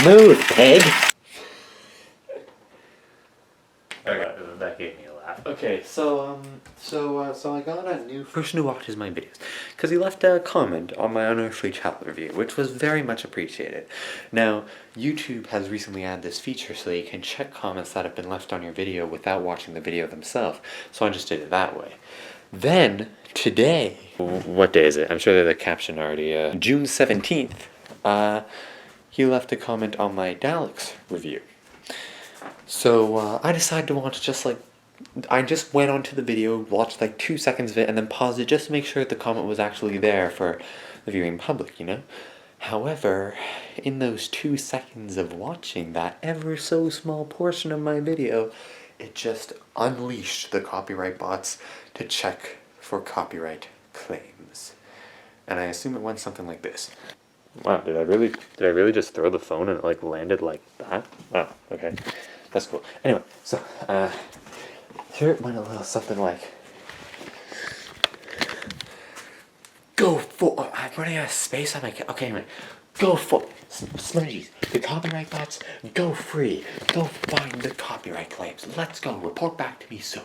Move, pig! Okay, that gave me a laugh. Okay, so I got a new person who watches my videos, because he left a comment on my Unearthly Chat review, which was very much appreciated. Now, YouTube has recently added this feature so that you can check comments that have been left on your video without watching the video themselves, so I just did it that way. Then, today, what day is it? I'm sure the caption already, June 17th, he left a comment on my Daleks review. So, I decided to watch I just went onto the video, watched like 2 seconds of it, and then paused it just to make sure the comment was actually there for the viewing public, you know? However, in those 2 seconds of watching that ever so small portion of my video, it just unleashed the copyright bots to check for copyright claims. And I assume it went something like this. Wow, did I really just throw the phone and it like landed like that? Oh, okay. That's cool. Anyway, so here it went a little something like, go for, I'm running out of space on my, okay, anyway, go for, Smudgies, the copyright bots, go free, go find the copyright claims, let's go, report back to me soon.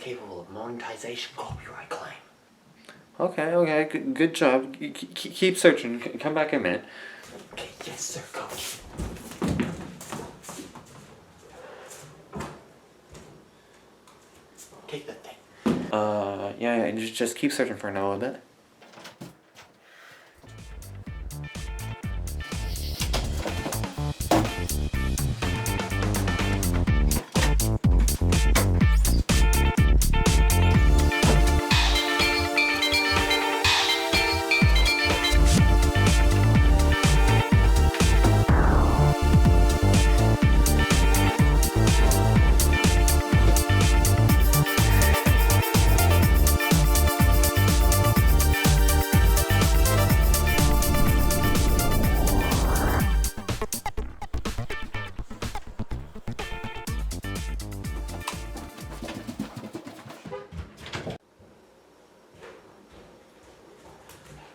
Capable of monetization copyright claim. Okay, good job. Keep searching. Come back in a minute. Okay, yes sir, coach. Take the thing. Yeah, just keep searching for now a bit.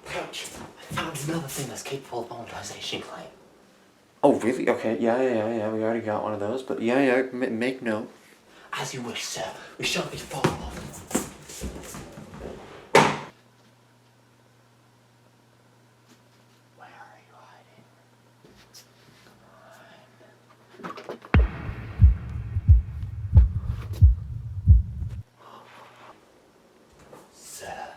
Coach, I found another thing that's capable of monetization claim. Oh, really? Okay, yeah, we already got one of those, but yeah, make note. As you wish, sir. We shall be followed. Where are you hiding? Sir,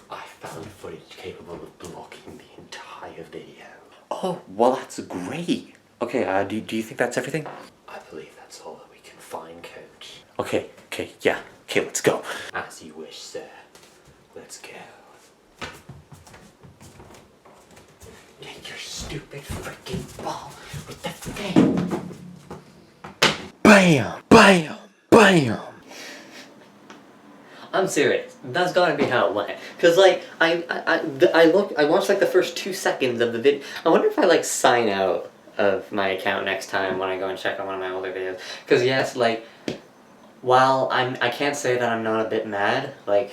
I found footage capable of blocking the entire video. Oh, well that's great. Okay, do you think that's everything? I believe that's all that we can find, Coach. Okay, yeah. Okay, let's go. As you wish, sir. Let's go. Take your stupid freaking ball with the thing. Bam! Bam! Bam! I'm serious. That's gotta be how it went. Cause like I watched like the first 2 seconds of the video. I wonder if I like sign out of my account next time when I go and check on one of my older videos. Cause yes, like while I can't say that I'm not a bit mad. Like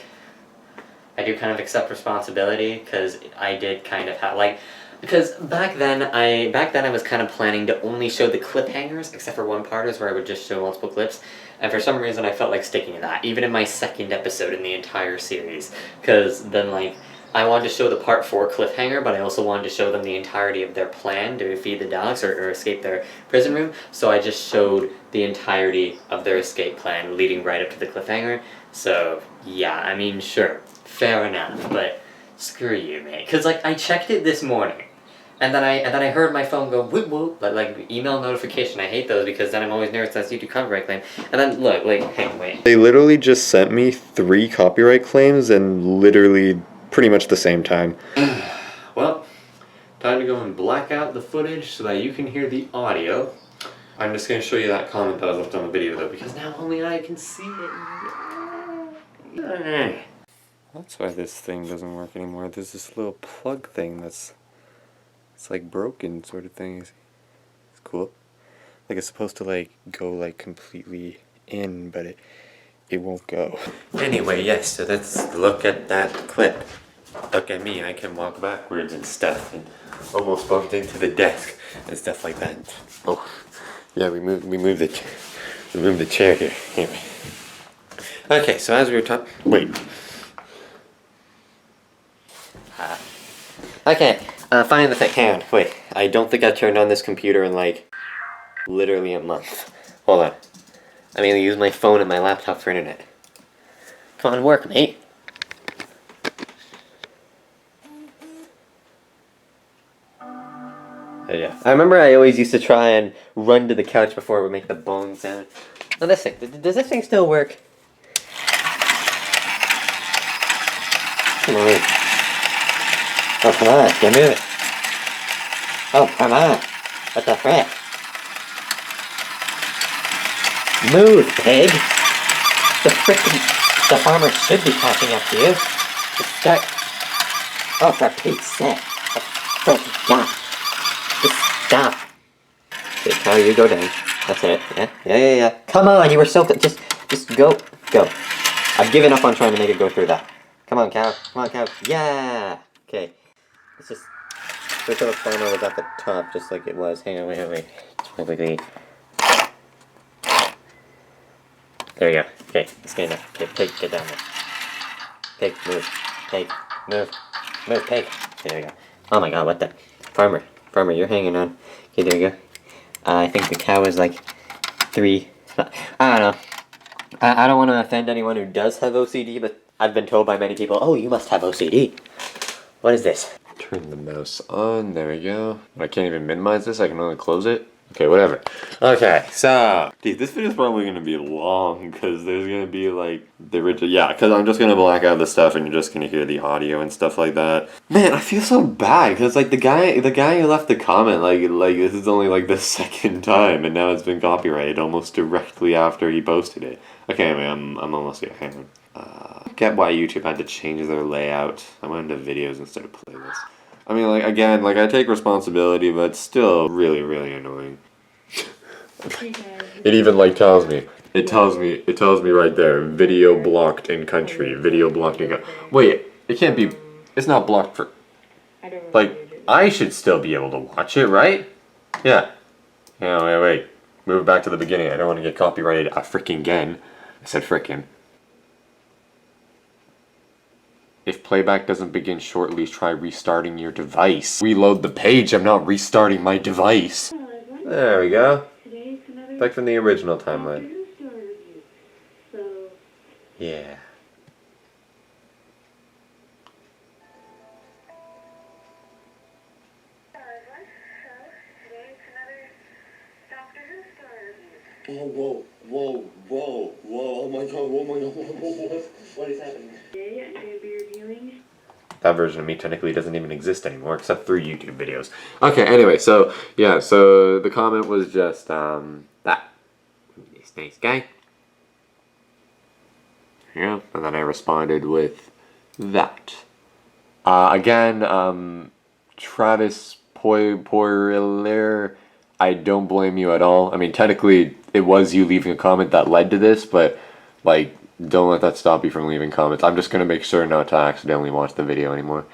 I do kind of accept responsibility because I did kind of have like. Because back then I was kind of planning to only show the cliffhangers, except for one part is where I would just show multiple clips, and for some reason I felt like sticking to that, even in my second episode in the entire series, because then like, I wanted to show the part 4 cliffhanger, but I also wanted to show them the entirety of their plan to defeat the Daleks or escape their prison room, so I just showed the entirety of their escape plan leading right up to the cliffhanger, so yeah, I mean sure, fair enough, but screw you mate, because like I checked it this morning, And then I heard my phone go whoop whoop, like email notification. I hate those because then I'm always nervous that's YouTube copyright claim. And then look, like, hey, wait. They literally just sent me 3 copyright claims and literally pretty much the same time. Well, time to go and black out the footage so that you can hear the audio. I'm just going to show you that comment that was left on the video though, because now only I can see it. That's why this thing doesn't work anymore. There's this little plug thing it's like broken sort of thing. It's cool. Like it's supposed to like go like completely in, but it won't go. Anyway, yes, so let's look at that clip. Look at me, I can walk backwards and stuff, and almost bumped into the desk and stuff like that. Oh, yeah, we moved the chair here. Anyway. Okay, so as we were talking, wait. Okay, find the thing. Hang on, wait. I don't think I turned on this computer in like literally a month. Hold on. I mainly use my phone and my laptop for internet. Come on, work, mate. Yeah. I remember I always used to try and run to the couch before it would make the bone sound. Now this thing, does this thing still work? Come on. Oh, come on, get moving. Oh, come on. What the frick? Move, pig! The farmer should be catching up to you. Just start. Oh, for Pete's sake. Oh, God. Just stop. Okay, cow, you go down. That's it. Yeah. Come on, you were so good. Just go. I've given up on trying to make it go through that. Come on, cow. Yeah. Okay. Let's just wait till the farmer was at the top, just like it was. Hang on, wait. It's probably. There we go. Okay, it's good enough. Okay, pig, get down there. Pig, move. Pig, move. Move, pig. There we go. Oh my God, what the? Farmer, you're hanging on. Okay, there we go. I think the cow is like 3. I don't know. I don't want to offend anyone who does have OCD, but I've been told by many people, oh, you must have OCD. What is this? Turn the mouse on. There we go. I can't even minimize this. I can only close it. Okay, whatever. Okay, so dude, this video is probably gonna be long because there's gonna be like the original. Yeah, because I'm just gonna black out the stuff and you're just gonna hear the audio and stuff like that. Man, I feel so bad because like the guy who left the comment like this is only like the 2nd time and now it's been copyrighted almost directly after he posted it. Okay, anyway, I'm almost here. Hang on. Get why YouTube had to change their layout. I went into videos instead of playlists. I mean, like, again, like, I take responsibility, but it's still really, really annoying. It even, like, tells me right there, video blocked in country, video blocked in country. Wait, it can't be, it's not blocked for, like, I should still be able to watch it, right? Yeah. Yeah, wait. Move back to the beginning. I don't want to get copyrighted frickin' again. I said frickin'. If playback doesn't begin shortly, try restarting your device. Reload the page, I'm not restarting my device. There we go. Back from the original timeline. Yeah. Whoa, oh my God, what is happening? Today I'm going to be reviewing. That version of me technically doesn't even exist anymore, except through YouTube videos. Okay, anyway, so, yeah, so the comment was just, that. Nice guy. Yeah, and then I responded with that. Again, Travis Poirier, I don't blame you at all. I mean, technically, it was you leaving a comment that led to this, but, like, don't let that stop you from leaving comments. I'm just going to make sure not to accidentally watch the video anymore.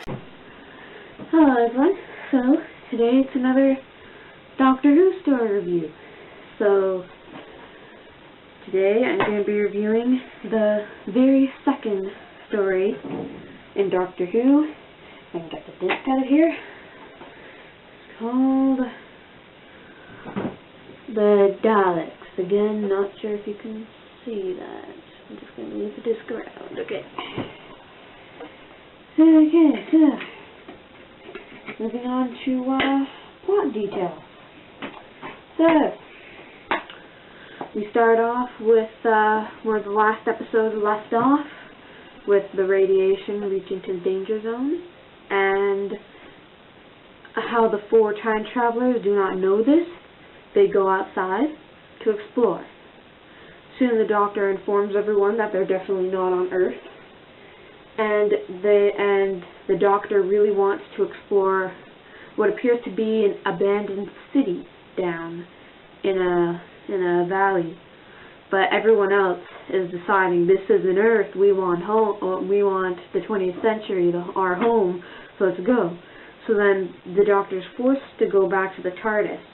Hello everyone, so today it's another Doctor Who story review. So today I'm going to be reviewing the very 2nd story in Doctor Who. I can get the disc out of here. It's called The Daleks. Again, not sure if you can see that. I'm just going to move the disc around. Okay. Okay, so moving on to plot details. So, we start off with where the last episode left off, with the radiation reaching to the danger zone, and how the 4 time travelers do not know this. They go outside to explore. Soon the Doctor informs everyone that they're definitely not on Earth, and the Doctor really wants to explore what appears to be an abandoned city down in a valley. But everyone else is deciding, this isn't Earth, we want home, or we want the 20th century, our home, so let's go. So then the Doctor's forced to go back to the TARDIS.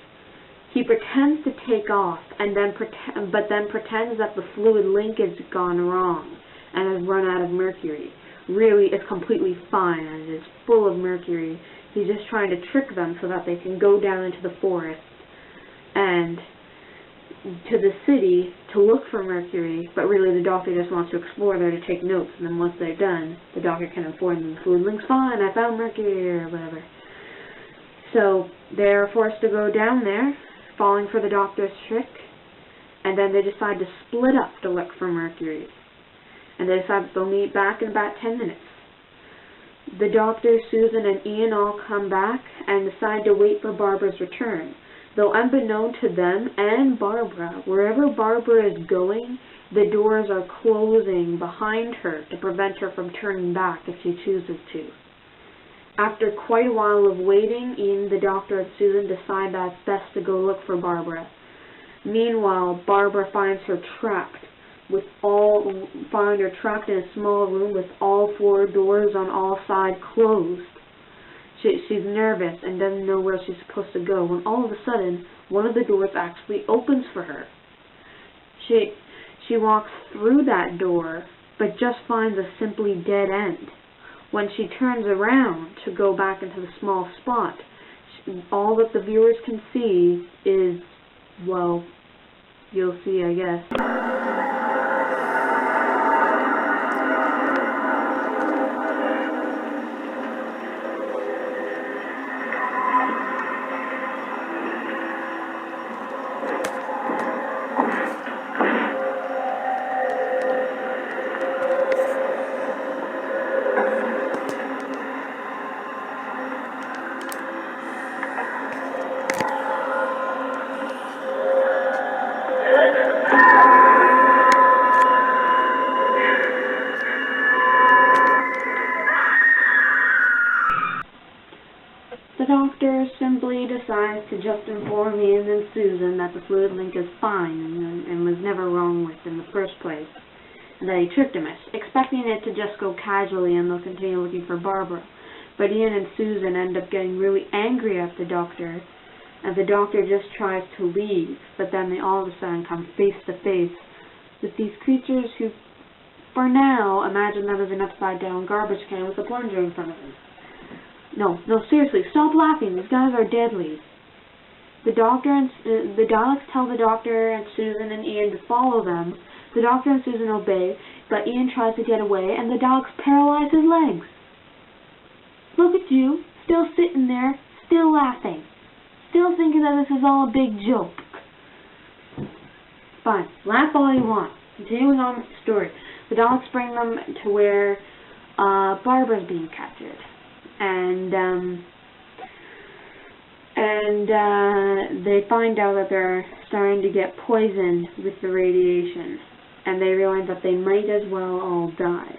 He pretends to take off, and then pretends that the fluid link has gone wrong and has run out of mercury. Really, it's completely fine, and it is full of mercury. He's just trying to trick them so that they can go down into the forest and to the city to look for mercury, but really the Doctor just wants to explore there to take notes, and then once they're done, the Doctor can inform them, the fluid link's fine, I found mercury, or whatever. So, they're forced to go down there, falling for the Doctor's trick, and then they decide to split up to look for mercury. And they decide that they'll meet back in about 10 minutes. The Doctor, Susan, and Ian all come back and decide to wait for Barbara's return. Though unbeknown to them and Barbara, wherever Barbara is going, the doors are closing behind her to prevent her from turning back if she chooses to. After quite a while of waiting, Ian, the Doctor, and Susan decide that it's best to go look for Barbara. Meanwhile, Barbara finds her trapped in a small room with all 4 doors on all sides closed. She's nervous and doesn't know where she's supposed to go, when all of a sudden, one of the doors actually opens for her. She walks through that door, but just finds a simply dead end. When she turns around to go back into the small spot, all that the viewers can see is, well, you'll see, I guess. The Doctor simply decides to just inform Ian and Susan that the fluid link is fine and was never wrong with in the first place, and that he tricked them, expecting it to just go casually and they'll continue looking for Barbara. But Ian and Susan end up getting really angry at the Doctor, and the Doctor just tries to leave, but then they all of a sudden come face to face with these creatures who, for now, imagine them as an upside-down garbage can with a plunger in front of them. No, seriously, stop laughing. These guys are deadly. The Daleks tell the Doctor and Susan and Ian to follow them. The Doctor and Susan obey, but Ian tries to get away, and the Daleks paralyze his legs. Look at you, still sitting there, still laughing, still thinking that this is all a big joke. Fine, laugh all you want. Continuing on with the story, the Daleks bring them to where Barbara's being captured. And they find out that they're starting to get poisoned with the radiation, and they realize that they might as well all die.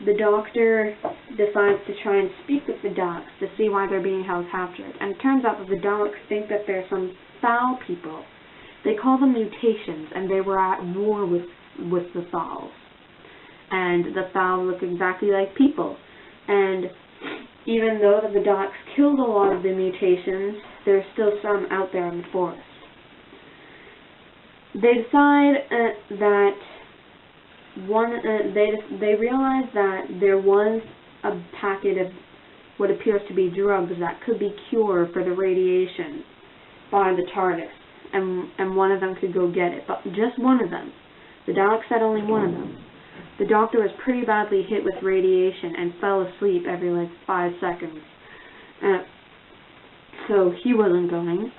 The Doctor decides to try and speak with the Daleks to see why they're being held captured, and it turns out that the Daleks think that they're some foul people. They call them mutations, and they were at war with the Thals. And the Thals look exactly like people, and even though the Daleks killed a lot of the mutations, there's still some out there in the forest. They decide that they realize that there was a packet of what appears to be drugs that could be cure for the radiation by the TARDIS, and one of them could go get it, but just one of them. The Daleks said only one of them. The Doctor was pretty badly hit with radiation and fell asleep every 5 seconds. So he wasn't going.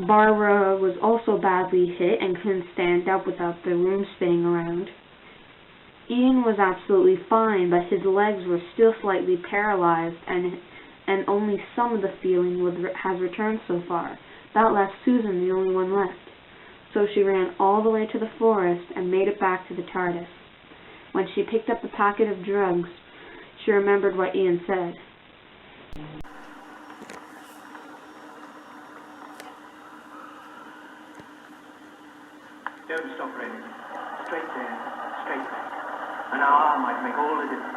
Barbara was also badly hit and couldn't stand up without the room spinning around. Ian was absolutely fine, but his legs were still slightly paralyzed, and only some of the feeling has returned so far. That left Susan the only one left. So she ran all the way to the forest and made it back to the TARDIS. When she picked up the packet of drugs, she remembered what Ian said. Don't stop running. Straight there, straight back. An hour might make all the difference.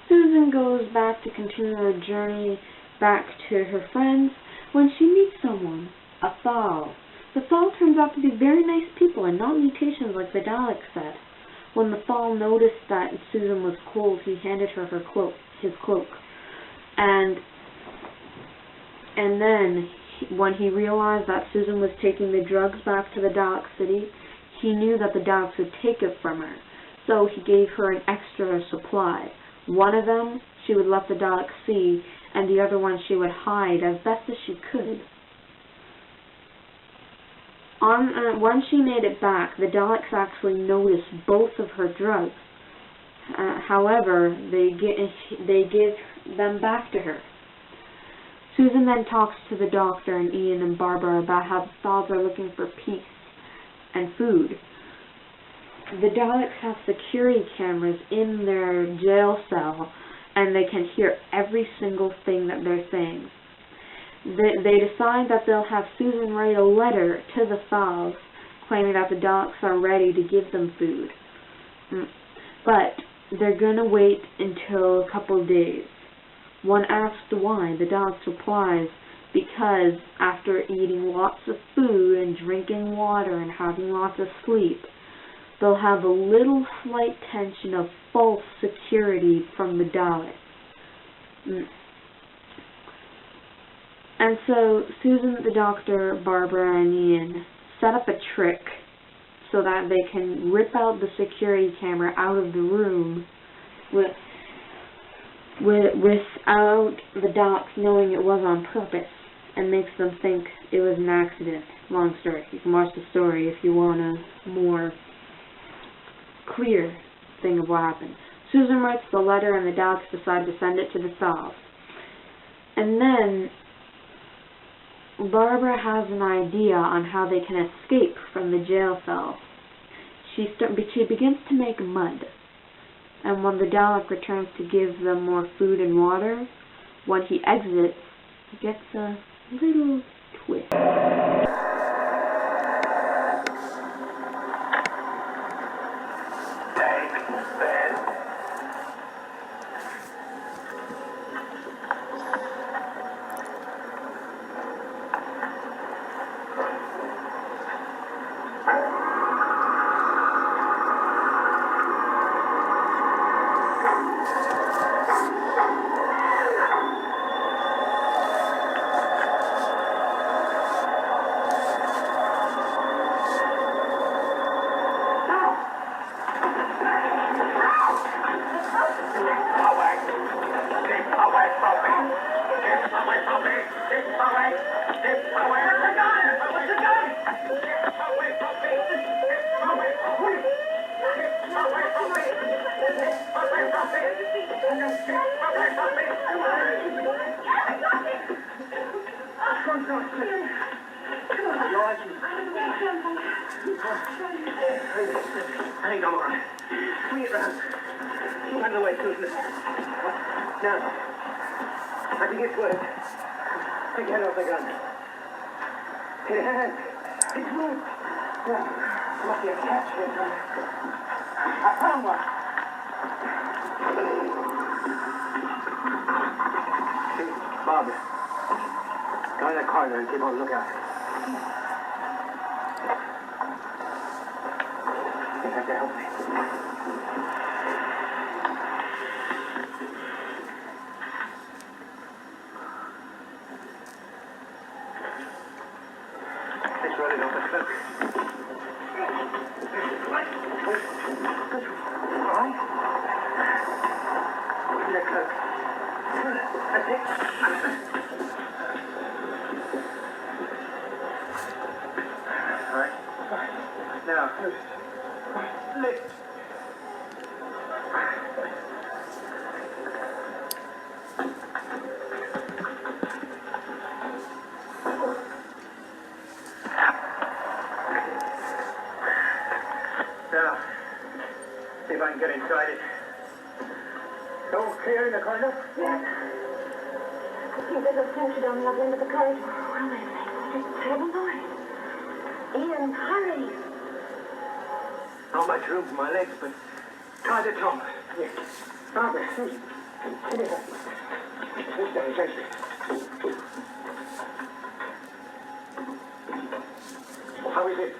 Susan goes back to continue her journey back to her friends when she meets someone, a Thal. The Thal turns out to be very nice people and not mutations like the Daleks said. When the Thal noticed that Susan was cold, he handed her his cloak. And then, when he realized that Susan was taking the drugs back to the Dalek city, he knew that the Daleks would take it from her. So he gave her an extra supply. One of them she would let the Daleks see, and the other one she would hide as best as she could. When she made it back, the Daleks actually noticed both of her drugs. However, they give them back to her. Susan then talks to the Doctor and Ian and Barbara about how the Thals are looking for peace and food. The Daleks have security cameras in their jail cell, and they can hear every single thing that they're saying. They decide that they'll have Susan write a letter to the Thals, claiming that the Daleks are ready to give them food. But they're going to wait until a couple of days. One asks why. The Daleks replies, because after eating lots of food and drinking water and having lots of sleep, they'll have a little slight tension of false security from the Daleks. And so Susan, the Doctor, Barbara, and Ian set up a trick so that they can rip out the security camera out of the room without the Daleks knowing it was on purpose, and makes them think it was an accident. Long story. You can watch the story if you want a more clear thing of what happened. Susan writes the letter, and the Daleks decide to send it to the Thals. And then Barbara has an idea on how they can escape from the jail cell. She begins to make mud, and when the Dalek returns to give them more food and water, when he exits, he gets a little twist. I think I'm all right. Swing it round. Move out of the way, Susan. Now, I think it's worked. Take your hand off the gun. Hit your hand. It's worked. Now, must be a catch here somewhere. I found one. Bob, go in the corridor and keep on the lookout. to help me. It's really not a cloak. All right. In the cloak. That's it. All right. Now, lift. Now, see if I can get inside it. All clear in the corridor? Yes. I think there's a sentry down the other end of the corridor. Well, then, what a terrible noise. Ian, hurry. Not much room for my legs, but try the top. Yes. Barbara, Susan, sit it up. Sit down, gently. How is it?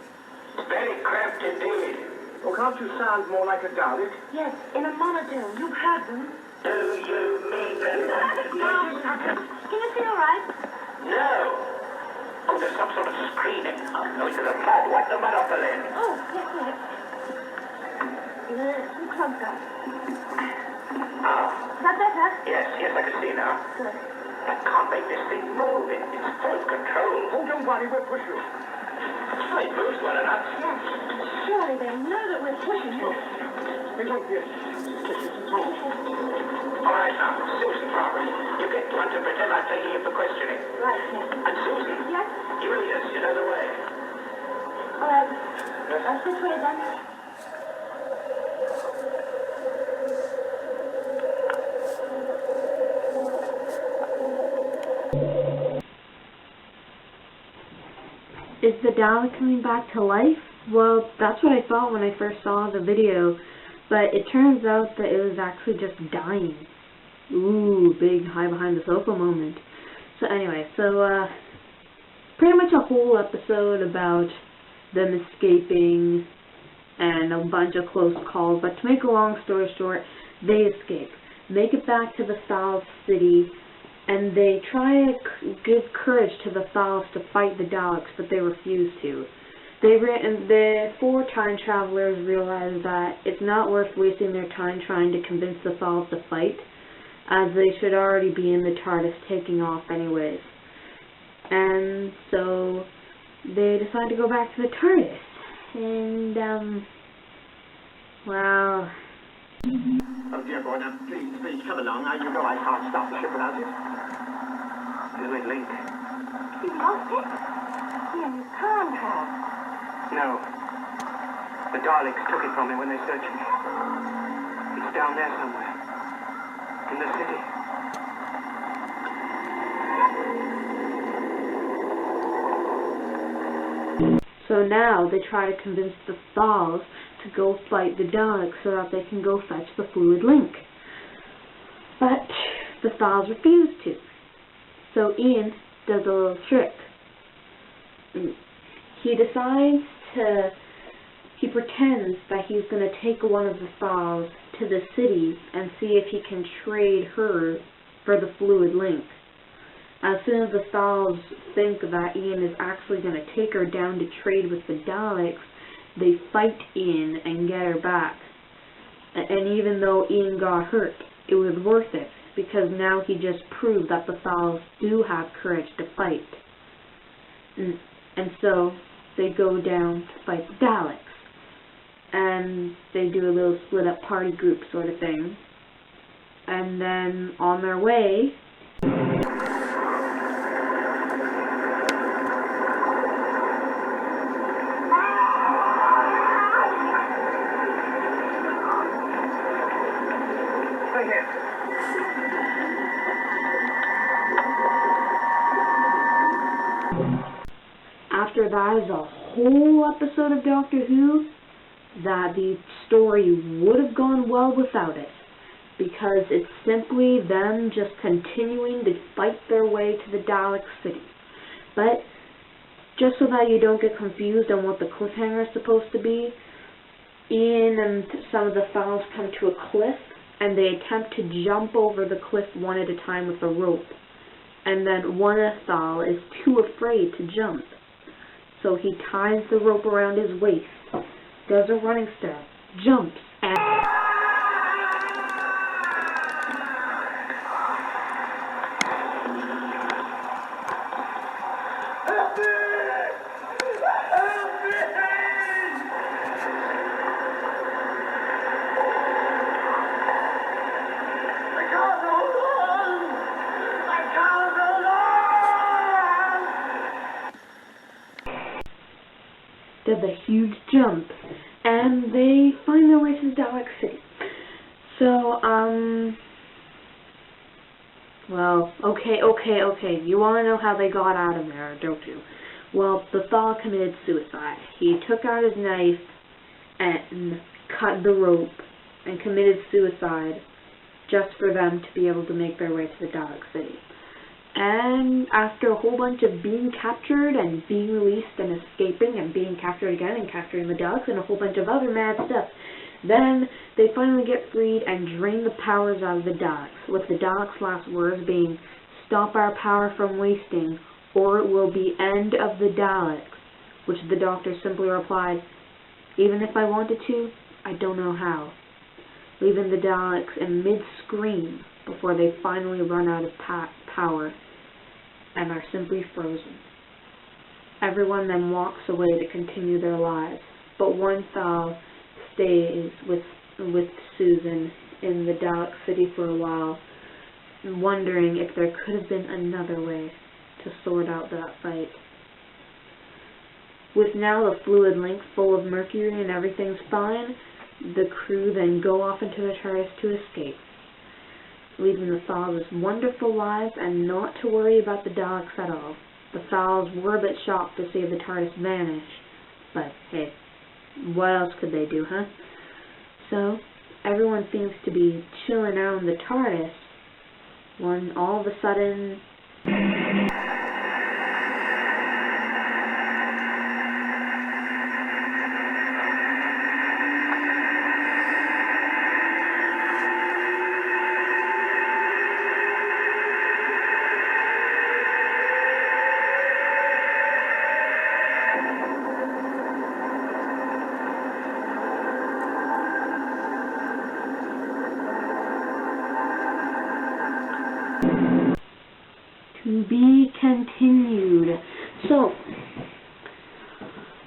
Very cramped indeed. Well, can't you sound more like a Dalek? Yes, in a monotone. You've heard them. Do you mean that? Can you see all right? No. Oh, there's some sort of screaming. Noise of the blood. Wipe the mud off the lid. Oh, yes, yes. You clumped up. Is that better? Yes, I can see now. Good. I can't make this thing move. It's full of control. Oh, don't worry, we'll push you. It moves well enough. Yes. Surely they know that we're pushing it. We won't get All right, now, Susan, Barbara, you get one to pretend I'm taking you for questioning. Right, yes. And Susan, Yes? you know the way. All right. This way, then. Is the Dalek coming back to life? Well, that's what I thought when I first saw the video, but it turns out that it was actually just dying. Ooh, big hide behind the sofa moment. So anyway, pretty much a whole episode about them escaping and a bunch of close calls, but to make a long story short, they escape, make it back to the South City, and they try to give courage to the Thals to fight the Daleks, but they refuse to. The four time travelers realize that it's not worth wasting their time trying to convince the Thals to fight, as they should already be in the TARDIS taking off anyways. And so they decide to go back to the TARDIS. And, well... Oh, dear boy, now, please, come along. You know I can't stop the ship without it. Fluid link. You lost it? Yeah, you can't have. No. The Daleks took it from me when they searched me. It's down there somewhere. In the city. So now they try to convince the Thals to go fight the Daleks so that they can go fetch the fluid link. But the Thals refuse to. So Ian does a little trick. He pretends that he's going to take one of the Thals to the city and see if he can trade her for the fluid link. As soon as the Thals think that Ian is actually going to take her down to trade with the Daleks, they fight Ian and get her back. And even though Ian got hurt, it was worth it, because now he just proved that the Thals do have courage to fight. And so they go down to fight the Daleks. And they do a little split up party group sort of thing. And then on their way... After that is a whole episode of Doctor Who that the story would have gone well without it, because it's simply them just continuing to fight their way to the Dalek City. But just so that you don't get confused on what the cliffhanger is supposed to be, Ian and some of the Thals come to a cliff, and they attempt to jump over the cliff one at a time with a rope. And then one Thal is too afraid to jump. So he ties the rope around his waist, does a running start, jumps, and... does a huge jump, and they find their way to the Dalek City. So, well, okay, you want to know how they got out of there, don't you? Well, the Thal committed suicide. He took out his knife and cut the rope and committed suicide just for them to be able to make their way to the Dalek City. And after a whole bunch of being captured and being released and escaping and being captured again and capturing the Daleks and a whole bunch of other mad stuff, then they finally get freed and drain the powers out of the Daleks, with the Daleks' last words being, "Stop our power from wasting, or it will be end of the Daleks," which the Doctor simply replied, "Even if I wanted to, I don't know how," leaving the Daleks in mid-scream before they finally run out of power and are simply frozen. Everyone then walks away to continue their lives, but one Thal stays with Susan in the Dalek City for a while, wondering if there could have been another way to sort out that fight. With now the fluid link full of mercury and everything's fine, the crew then go off into the TARDIS to escape, leaving the Thals wonderful lives and not to worry about the Daleks at all. The Thals were a bit shocked to see the TARDIS vanish, but hey, what else could they do, huh? So, everyone seems to be chilling out in the TARDIS when all of a sudden... To be continued. So,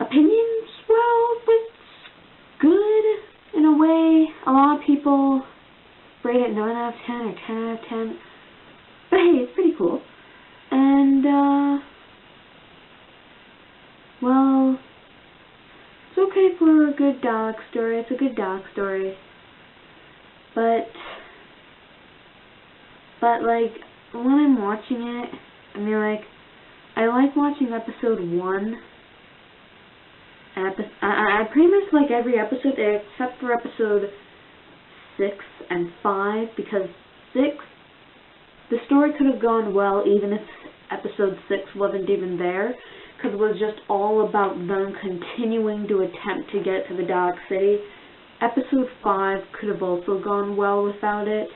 opinions, well, it's good in a way. A lot of people rate it 9 out of 10 or 10 out of 10. But hey, it's pretty cool. And, well, it's okay for a good Dalek story. It's a good Dalek story. But like, when I'm watching it, I mean, like, I like watching episode 1. I pretty much like every episode except for episode 6 and 5, because 6, the story could have gone well even if episode 6 wasn't even there, because it was just all about them continuing to attempt to get to the Dalek City. Episode 5 could have also gone well without it,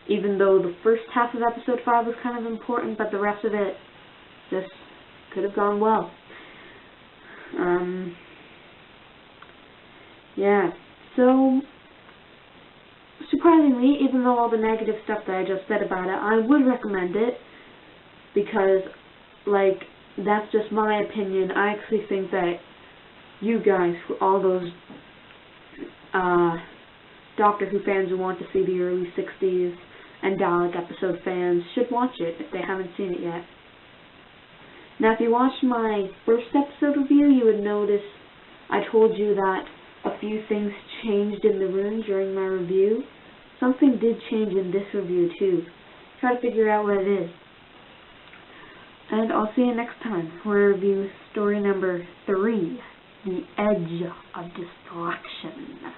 even though the first half of episode 5 was kind of important, but the rest of it just could have gone well. Yeah, so, surprisingly, even though all the negative stuff that I just said about it, I would recommend it, because, like, that's just my opinion. I actually think that you guys, all those Doctor Who fans who want to see the early 60s and Dalek episode fans should watch it if they haven't seen it yet. Now, if you watched my first episode review, you would notice I told you that a few things changed in the room during my review. Something did change in this review too. Try to figure out what it is. And I'll see you next time for a review story number 3, The Edge of Destruction.